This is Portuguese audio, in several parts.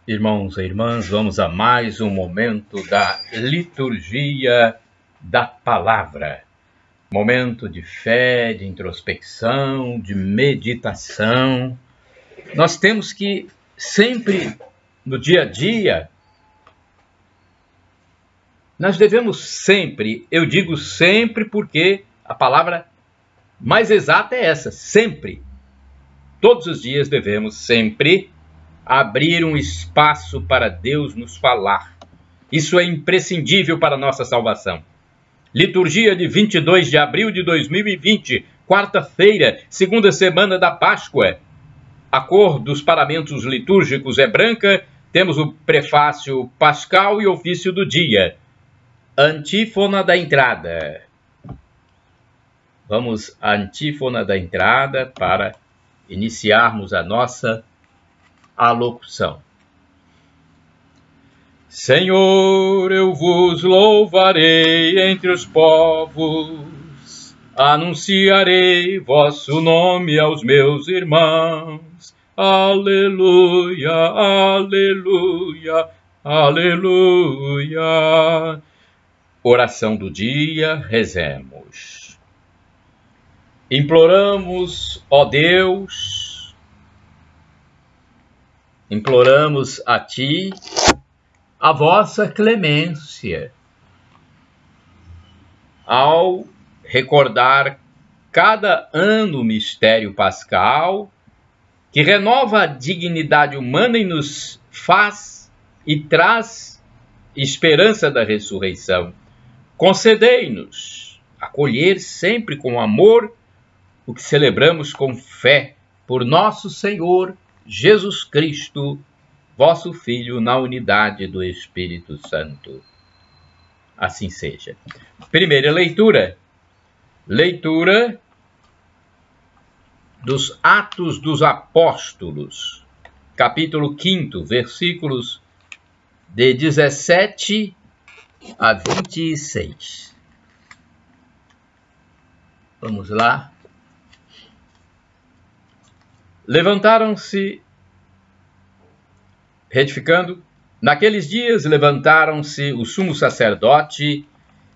Irmãos e irmãs, vamos a mais um momento da liturgia da palavra. Momento de fé, de introspecção, de meditação. Nós temos que sempre, no dia a dia, nós devemos sempre, eu digo sempre porque a palavra mais exata é essa, sempre. Todos os dias devemos sempre abrir um espaço para Deus nos falar. Isso é imprescindível para a nossa salvação. Liturgia de 22 de abril de 2020, quarta-feira, segunda semana da Páscoa. A cor dos paramentos litúrgicos é branca, temos o prefácio pascal e ofício do dia. Antífona da entrada. Vamos à antífona da entrada para iniciarmos a nossa alocução. Senhor, eu vos louvarei entre os povos, anunciarei vosso nome aos meus irmãos. Aleluia, aleluia, aleluia. Oração do dia, rezemos. Imploramos, ó Deus, imploramos a Ti a vossa clemência. Ao recordar cada ano o mistério pascal, que renova a dignidade humana e nos faz e traz esperança da ressurreição, concedei-nos acolher sempre com amor o que celebramos com fé por nosso Senhor Jesus Cristo, vosso Filho, na unidade do Espírito Santo. Assim seja. Primeira leitura. Leitura dos Atos dos Apóstolos, capítulo 5, versículos de 17 a 26. Vamos lá. Levantaram-se, retificando, naqueles dias levantaram-se o sumo sacerdote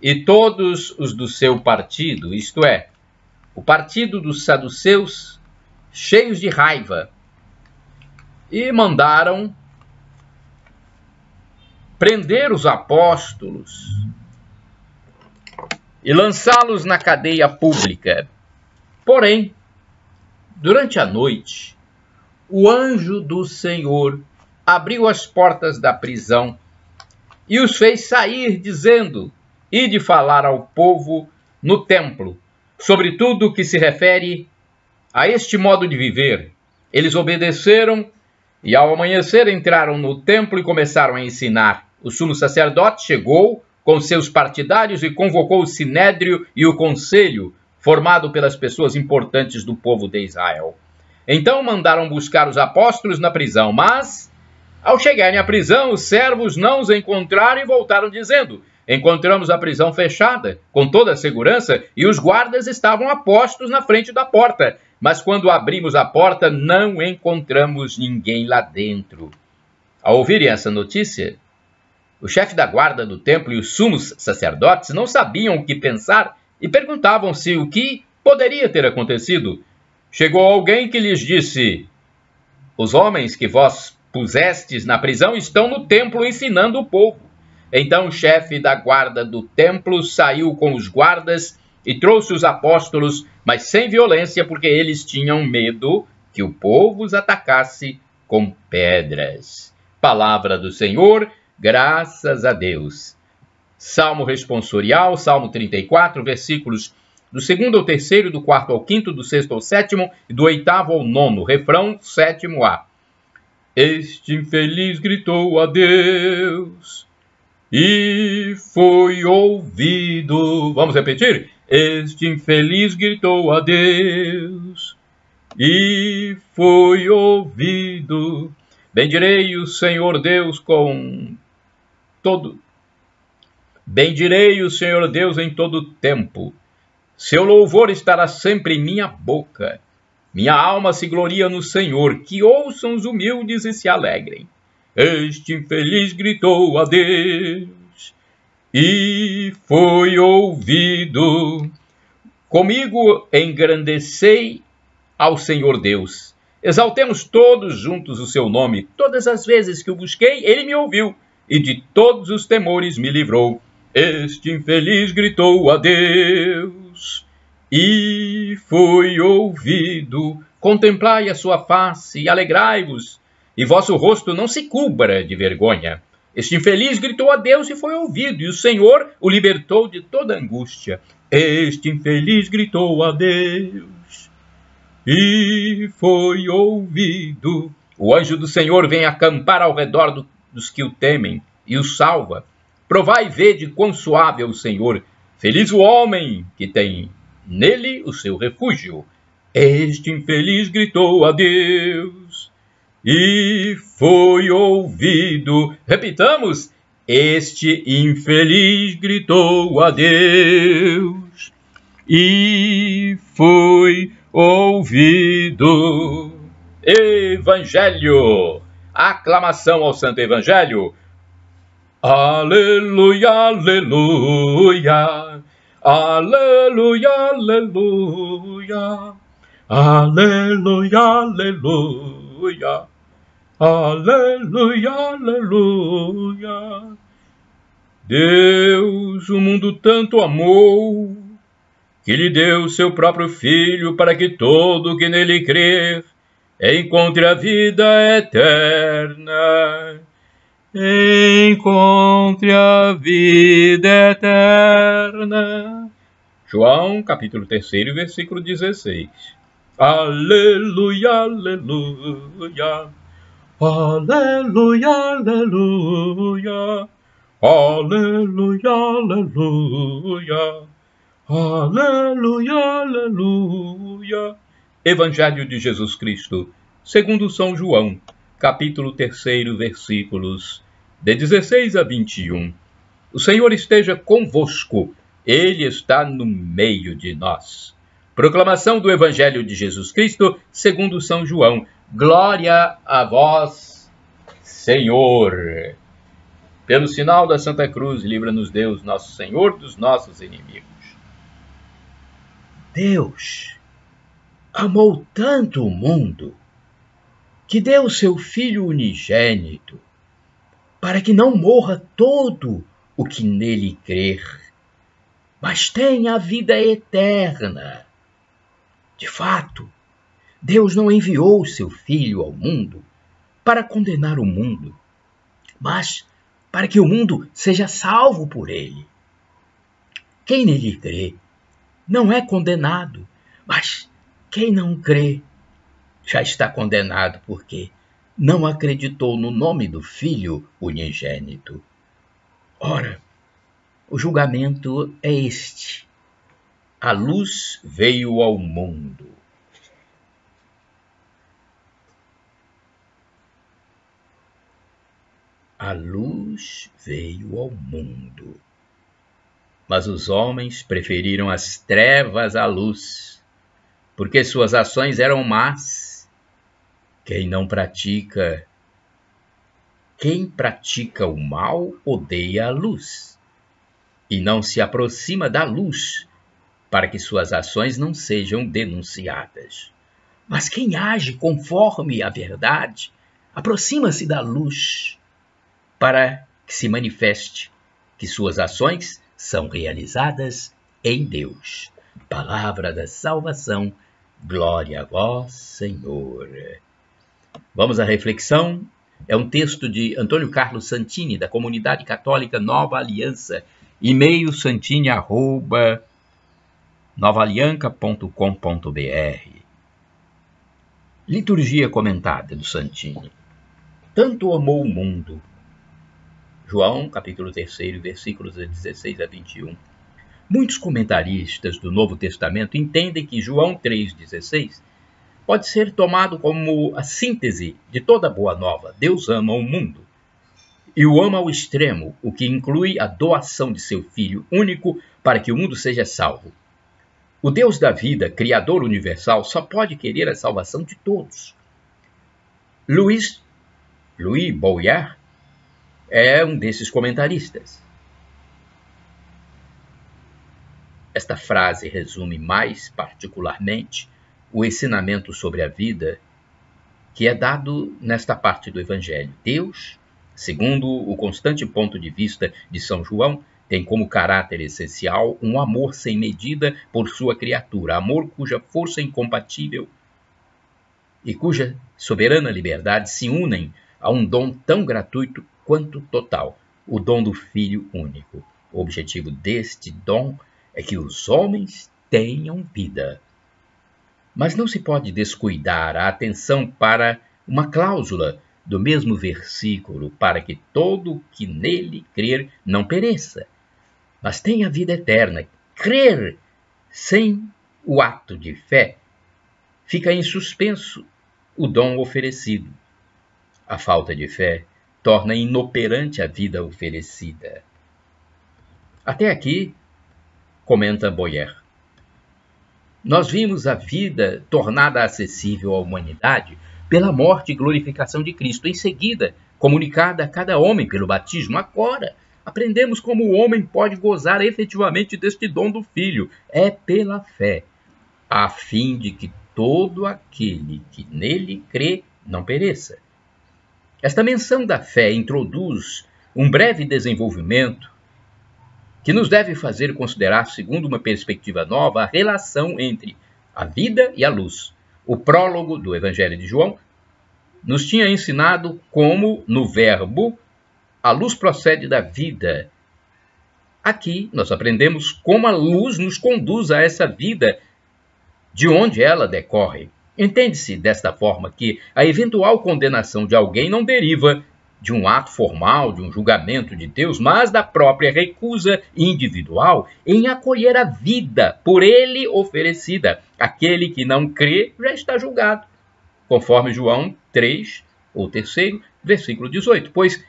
e todos os do seu partido, isto é, o partido dos saduceus, cheios de raiva, e mandaram prender os apóstolos e lançá-los na cadeia pública. Porém, durante a noite, o anjo do Senhor abriu as portas da prisão e os fez sair, dizendo: ide falar ao povo no templo, sobre tudo o que se refere a este modo de viver. Eles obedeceram e ao amanhecer entraram no templo e começaram a ensinar. O sumo sacerdote chegou com seus partidários e convocou o sinédrio e o conselho, formado pelas pessoas importantes do povo de Israel. Então mandaram buscar os apóstolos na prisão, mas, ao chegarem à prisão, os servos não os encontraram e voltaram dizendo: encontramos a prisão fechada, com toda a segurança, e os guardas estavam a postos na frente da porta. Mas quando abrimos a porta, não encontramos ninguém lá dentro. Ao ouvirem essa notícia, o chefe da guarda do templo e os sumos sacerdotes não sabiam o que pensar e perguntavam-se o que poderia ter acontecido. Chegou alguém que lhes disse: os homens que vós pusestes na prisão estão no templo ensinando o povo. Então o chefe da guarda do templo saiu com os guardas e trouxe os apóstolos, mas sem violência, porque eles tinham medo que o povo os atacasse com pedras. Palavra do Senhor, graças a Deus. Salmo responsorial, Salmo 34, versículos do 2º ao 3º, do 4º ao 5º, do 6º ao 7º e do 8º ao 9º. Refrão 7º. Este infeliz gritou a Deus e foi ouvido. Vamos repetir? Este infeliz gritou a Deus e foi ouvido. Bendirei o Senhor Deus com todo... Bendirei o Senhor Deus em todo o tempo. Seu louvor estará sempre em minha boca. Minha alma se gloria no Senhor, que ouçam os humildes e se alegrem. este infeliz gritou a Deus e foi ouvido. Comigo engrandecei ao Senhor Deus. Exaltemos todos juntos o seu nome. Todas as vezes que o busquei, ele me ouviu e de todos os temores me livrou. Este infeliz gritou a Deus e foi ouvido. Contemplai a sua face e alegrai-vos, e vosso rosto não se cubra de vergonha. Este infeliz gritou a Deus e foi ouvido, e o Senhor o libertou de toda angústia. Este infeliz gritou a Deus e foi ouvido. O anjo do Senhor vem acampar ao redor dos que o temem e o salva. Provai e vede quão suave é o Senhor. Feliz o homem que tem nele o seu refúgio. Este infeliz gritou a Deus e foi ouvido. Repitamos. Este infeliz gritou a Deus e foi ouvido. Evangelho. Aclamação ao Santo Evangelho. Aleluia, aleluia. Aleluia, aleluia. Aleluia, aleluia. Aleluia, aleluia. Deus o mundo tanto amou, que lhe deu seu próprio Filho, para que todo que nele crer encontre a vida eterna. Encontre a vida eterna. João, capítulo 3, versículo 16. Aleluia, aleluia. Aleluia, aleluia. Aleluia, aleluia. Aleluia, aleluia. Evangelho de Jesus Cristo, segundo São João, capítulo 3, versículos de 16 a 21. O Senhor esteja convosco, Ele está no meio de nós. Proclamação do Evangelho de Jesus Cristo, segundo São João. Glória a vós, Senhor. Pelo sinal da Santa Cruz, livra-nos Deus, nosso Senhor, dos nossos inimigos. Deus amou tanto o mundo que deu o seu Filho unigênito, para que não morra todo o que nele crer, mas tenha a vida eterna. De fato, Deus não enviou o seu Filho ao mundo para condenar o mundo, mas para que o mundo seja salvo por ele. Quem nele crê não é condenado, mas quem não crê já está condenado, porque não acreditou no nome do Filho unigênito. Ora, o julgamento é este. A luz veio ao mundo. A luz veio ao mundo. Mas os homens preferiram as trevas à luz, porque suas ações eram más. Quem pratica o mal odeia a luz, e não se aproxima da luz, para que suas ações não sejam denunciadas. Mas quem age conforme a verdade, aproxima-se da luz, para que se manifeste que suas ações são realizadas em Deus. Palavra da salvação, glória a vós, Senhor. Vamos à reflexão. É um texto de Antônio Carlos Santini, da Comunidade Católica Nova Aliança, e-mail santini@novaalianca.com.br. Liturgia comentada do Santini. Tanto amou o mundo. João, capítulo 3, versículos de 16 a 21. Muitos comentaristas do Novo Testamento entendem que João 3,16 pode ser tomado como a síntese de toda a boa nova. Deus ama o mundo e o ama ao extremo, o que inclui a doação de seu Filho único para que o mundo seja salvo. O Deus da vida, Criador universal, só pode querer a salvação de todos. Luís Louis Boyer é um desses comentaristas. Esta frase resume mais particularmente o ensinamento sobre a vida que é dado nesta parte do Evangelho. Deus, segundo o constante ponto de vista de São João, tem como caráter essencial um amor sem medida por sua criatura, amor cuja força incompatível e cuja soberana liberdade se unem a um dom tão gratuito quanto total, o dom do Filho único. O objetivo deste dom é que os homens tenham vida. Mas não se pode descuidar a atenção para uma cláusula do mesmo versículo, para que todo que nele crer não pereça, mas tenha vida eterna. Crer sem o ato de fé fica em suspenso o dom oferecido. A falta de fé torna inoperante a vida oferecida. Até aqui, comenta Boyer, nós vimos a vida tornada acessível à humanidade pela morte e glorificação de Cristo, em seguida comunicada a cada homem pelo batismo. Agora, aprendemos como o homem pode gozar efetivamente deste dom do Filho. É pela fé, a fim de que todo aquele que nele crê não pereça. Esta menção da fé introduz um breve desenvolvimento que nos deve fazer considerar, segundo uma perspectiva nova, a relação entre a vida e a luz. O prólogo do Evangelho de João nos tinha ensinado como, no verbo, a luz procede da vida. Aqui nós aprendemos como a luz nos conduz a essa vida, de onde ela decorre. Entende-se desta forma que a eventual condenação de alguém não deriva de um ato formal, de um julgamento de Deus, mas da própria recusa individual em acolher a vida por ele oferecida. Aquele que não crê já está julgado, conforme João 3, ou 3, versículo 18. Pois,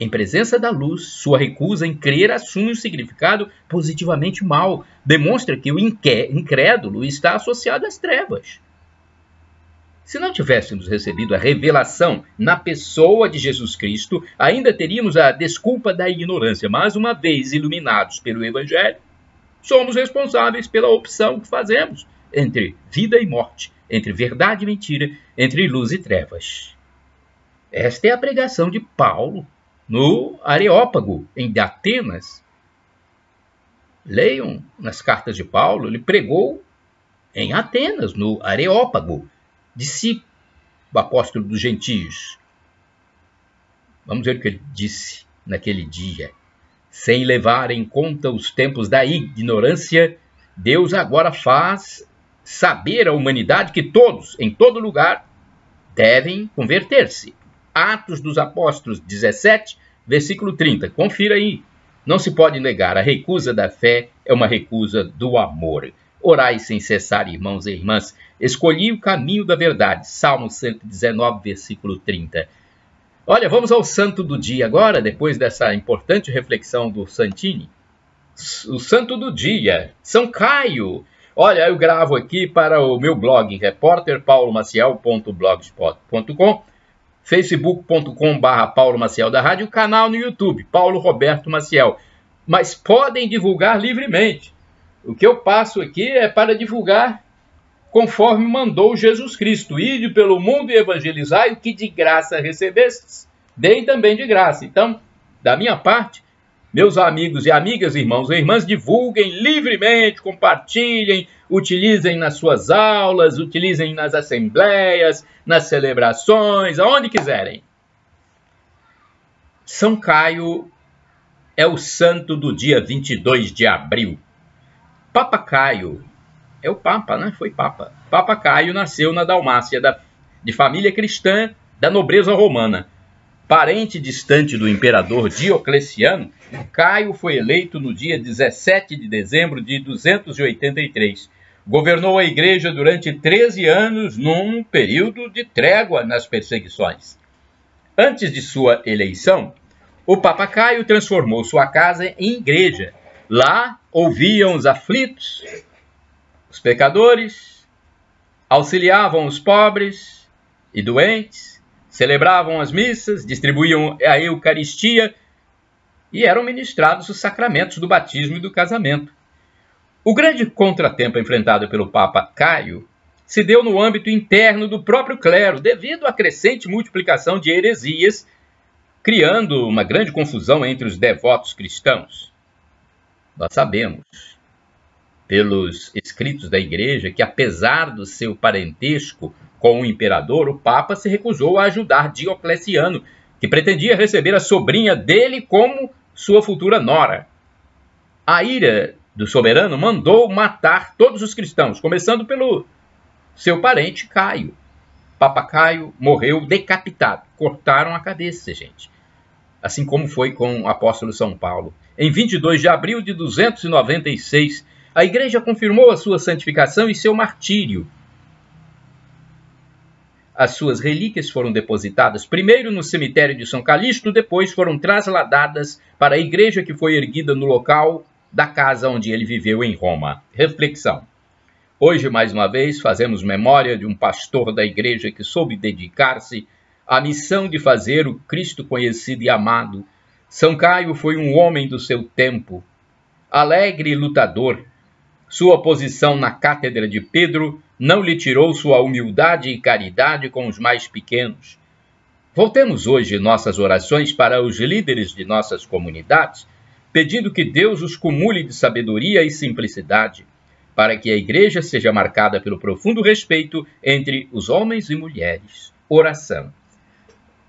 em presença da luz, sua recusa em crer assume um significado positivamente mau. Demonstra que o incrédulo está associado às trevas. Se não tivéssemos recebido a revelação na pessoa de Jesus Cristo, ainda teríamos a desculpa da ignorância, mas uma vez iluminados pelo Evangelho, somos responsáveis pela opção que fazemos entre vida e morte, entre verdade e mentira, entre luz e trevas. Esta é a pregação de Paulo no Areópago, em Atenas. Leiam nas cartas de Paulo, ele pregou em Atenas, no Areópago, discípulo, o apóstolo dos gentios. Vamos ver o que ele disse naquele dia. Sem levar em conta os tempos da ignorância, Deus agora faz saber à humanidade que todos, em todo lugar, devem converter-se. Atos dos Apóstolos 17, versículo 30. Confira aí. Não se pode negar, a recusa da fé é uma recusa do amor. Orai sem cessar, irmãos e irmãs. Escolhi o caminho da verdade. Salmo 119, versículo 30. Olha, vamos ao santo do dia agora, depois dessa importante reflexão do Santini. O santo do dia, São Caio. Olha, eu gravo aqui para o meu blog, repórterpaulomaciel.blogspot.com, facebook.com/Paulo Maciel da Rádio, canal no YouTube, Paulo Roberto Maciel. Mas podem divulgar livremente. O que eu passo aqui é para divulgar conforme mandou Jesus Cristo. Ide pelo mundo e evangelizai o que de graça recebestes. Deem também de graça. Então, da minha parte, meus amigos e amigas, irmãos e irmãs, divulguem livremente, compartilhem, utilizem nas suas aulas, utilizem nas assembleias, nas celebrações, aonde quiserem. São Caio é o santo do dia 22 de abril. Papa Caio, é o Papa, né? Foi Papa. Papa Caio nasceu na Dalmácia, de família cristã da nobreza romana. Parente distante do imperador Diocleciano, Caio foi eleito no dia 17 de dezembro de 283. Governou a igreja durante 13 anos num período de trégua nas perseguições. Antes de sua eleição, o Papa Caio transformou sua casa em igreja. Lá ouviam os aflitos, os pecadores, auxiliavam os pobres e doentes, celebravam as missas, distribuíam a Eucaristia e eram ministrados os sacramentos do batismo e do casamento. O grande contratempo enfrentado pelo Papa Caio se deu no âmbito interno do próprio clero, devido à crescente multiplicação de heresias, criando uma grande confusão entre os devotos cristãos. Nós sabemos, pelos escritos da Igreja, que apesar do seu parentesco com o imperador, o Papa se recusou a ajudar Diocleciano, que pretendia receber a sobrinha dele como sua futura nora. A ira do soberano mandou matar todos os cristãos, começando pelo seu parente Caio. Papa Caio morreu decapitado. Cortaram a cabeça, gente. Assim como foi com o apóstolo São Paulo. Em 22 de abril de 296, a Igreja confirmou a sua santificação e seu martírio. As suas relíquias foram depositadas primeiro no cemitério de São Calixto, depois foram trasladadas para a igreja que foi erguida no local da casa onde ele viveu em Roma. Reflexão. Hoje, mais uma vez, fazemos memória de um pastor da igreja que soube dedicar-se à missão de fazer o Cristo conhecido e amado. São Caio foi um homem do seu tempo, alegre e lutador. Sua posição na cátedra de Pedro não lhe tirou sua humildade e caridade com os mais pequenos. Voltemos hoje nossas orações para os líderes de nossas comunidades, pedindo que Deus os cumule de sabedoria e simplicidade, para que a igreja seja marcada pelo profundo respeito entre os homens e mulheres. Oração.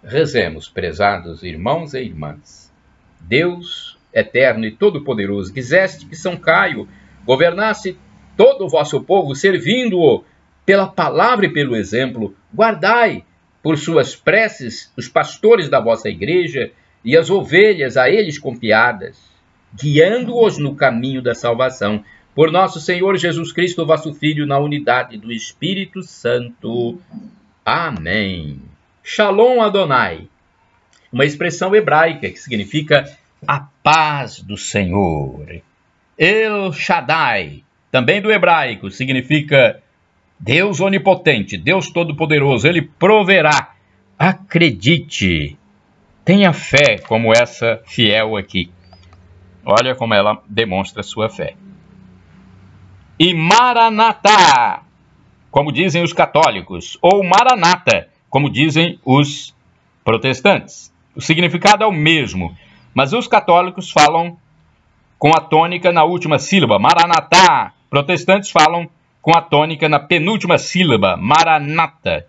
Rezemos, prezados irmãos e irmãs. Deus, eterno e todo-poderoso, quiseste que São Caio governasse todo o vosso povo, servindo-o pela palavra e pelo exemplo. Guardai, por suas preces, os pastores da vossa igreja e as ovelhas a eles confiadas, guiando-os no caminho da salvação. Por nosso Senhor Jesus Cristo, vosso Filho, na unidade do Espírito Santo. Amém. Shalom Adonai, uma expressão hebraica que significa a paz do Senhor. El Shaddai, também do hebraico, significa Deus onipotente, Deus todo-poderoso. Ele proverá. Acredite, tenha fé como essa fiel aqui. Olha como ela demonstra sua fé. E Maranatá, como dizem os católicos, ou Maranata, como dizem os protestantes. O significado é o mesmo, mas os católicos falam com a tônica na última sílaba, Maranatá. Protestantes falam com a tônica na penúltima sílaba, Maranata.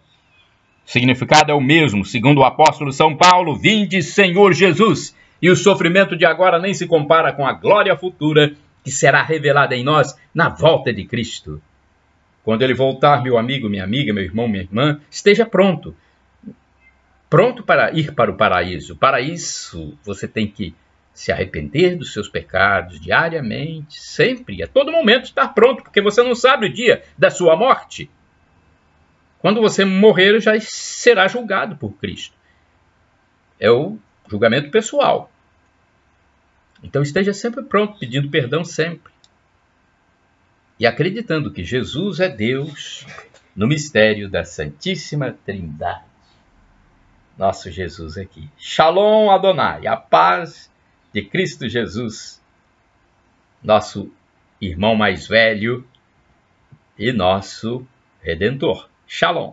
O significado é o mesmo, segundo o apóstolo São Paulo: vinde, Senhor Jesus, e o sofrimento de agora nem se compara com a glória futura que será revelada em nós na volta de Cristo. Quando ele voltar, meu amigo, minha amiga, meu irmão, minha irmã, esteja pronto. Pronto para ir para o paraíso. Para isso, você tem que se arrepender dos seus pecados diariamente, sempre, a todo momento estar pronto, porque você não sabe o dia da sua morte. Quando você morrer, já será julgado por Cristo. É o julgamento pessoal. Então esteja sempre pronto, pedindo perdão sempre. E acreditando que Jesus é Deus no mistério da Santíssima Trindade. Nosso Jesus aqui. Shalom Adonai, a paz de Cristo Jesus, nosso irmão mais velho e nosso Redentor. Shalom.